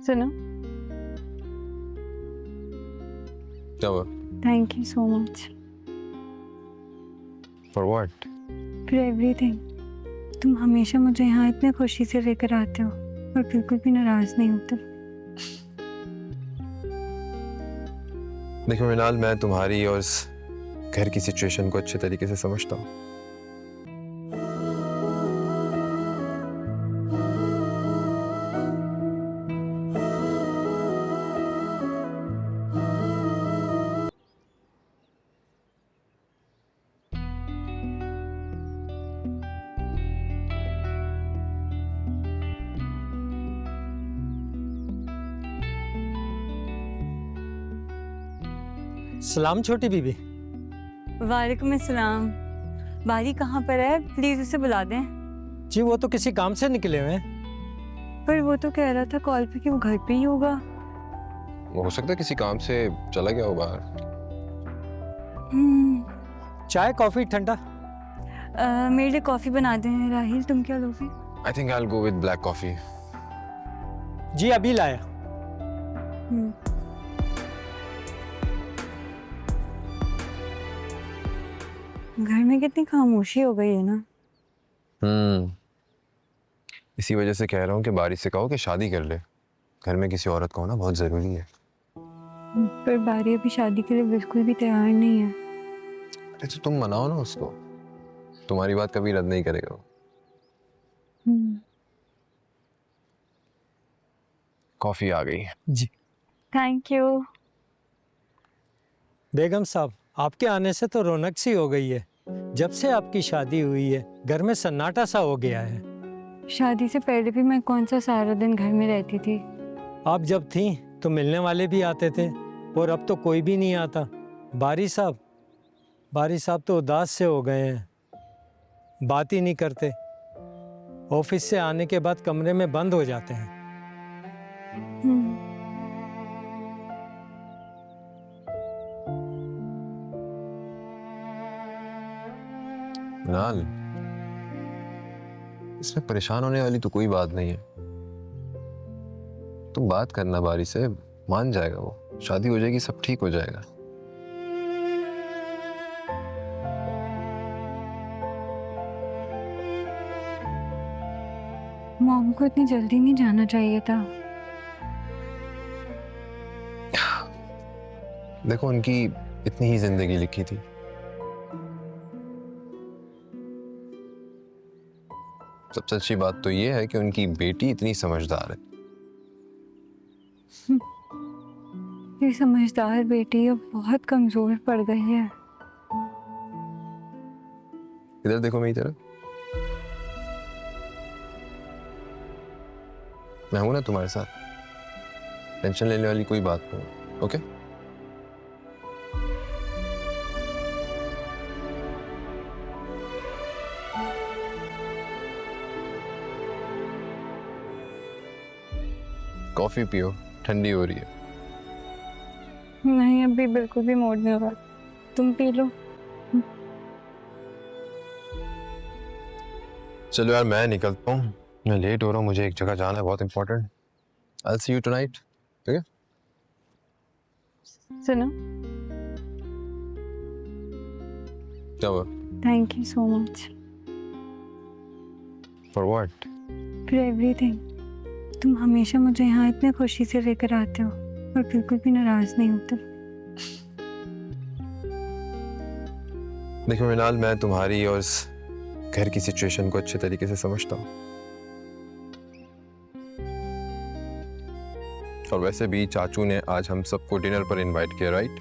सुनो, क्या हुआ? Thank you so much for what? For everything. तुम हमेशा मुझे यहाँ इतने खुशी से लेकर आते हो और बिल्कुल भी नाराज नहीं होते। देखो मृणाल, मैं तुम्हारी और इस घर की सिचुएशन को अच्छे तरीके से समझता हूँ। सलाम छोटी बीबी। वालेकुम अस्सलाम। बारी कहाँ पर है? प्लीज उसे बुला दें। जी वो तो किसी काम से निकले हुए हैं। पर वो तो कह रहा था कॉल पे कि वो घर पे ही होगा। वो हो सकता है किसी काम से चला गया हो बाहर। चाय कॉफी ठंडा? मेरे लिए कॉफी बना दें। राहिल, तुम क्या लोगे? I think I will go with black coffee. जी अभी लाया। घर में कितनी खामोशी हो गई है ना। इसी वजह से कह रहा हूँ कि बारिश से कहो कि शादी कर ले। घर में किसी औरत का होना बहुत जरूरी है। पर बारी अभी शादी के लिए बिल्कुल भी तैयार नहीं है। अरे तो तुम मनाओ ना उसको, तुम्हारी बात कभी रद्द नहीं करेगा वो। कॉफी आ गई। जी थैंक यू। बेगम साहब, आपके आने से तो रौनक सी हो गई है। जब से आपकी शादी हुई है घर में सन्नाटा सा हो गया है। शादी से पहले भी मैं कौन सा सारा दिन घर में रहती थी। आप जब थी तो मिलने वाले भी आते थे और अब तो कोई भी नहीं आता। बारी साहब तो उदास से हो गए हैं, बात ही नहीं करते। ऑफिस से आने के बाद कमरे में बंद हो जाते हैं। मृणाल, इसमें परेशान होने वाली तो कोई बात नहीं है। तुम बात करना बारी से, मान जाएगा वो। शादी हो जाएगी, सब ठीक हो जाएगा। मॉम को इतनी जल्दी नहीं जाना चाहिए था। देखो, उनकी इतनी ही जिंदगी लिखी थी। सबसे अच्छी बात तो ये है कि उनकी बेटी इतनी समझदार है। ये समझदार बेटी अब बहुत कमजोर पड़ गई है। इधर देखो मेरी तरफ। मैं हूं ना तुम्हारे साथ। टेंशन लेने वाली कोई बात नहीं। ओके? कॉफी पियो, ठंडी हो रही है। नहीं, अभी बिल्कुल भी मूड नहीं हो रहा। तुम पी लो। चलो यार, मैं निकलता हूँ, मैं लेट हो रहा हूँ। मुझे एक जगह जाना है बहुत important. I'll see you tonight. ठीक है? सुनो, क्या हुआ? Thank you so much For what? For everything. तुम हमेशा मुझे यहाँ इतने खुशी से लेकर आते हो और बिल्कुल भी नाराज नहीं होते। देखो मृणाल, मैं तुम्हारी और इस घर की सिचुएशन को अच्छे तरीके से समझता हूँ। और वैसे भी चाचू ने आज हम सबको डिनर पर इनवाइट किया, राइट?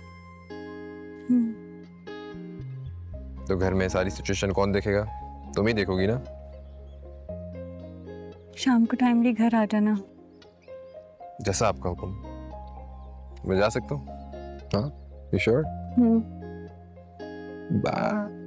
तो घर में सारी सिचुएशन कौन देखेगा? तुम ही देखोगी ना? शाम को टाइमली घर आ जाना। जैसा आपका हुक्म। मैं जा सकता हूँ? हाँ, यू श्योर? बाय।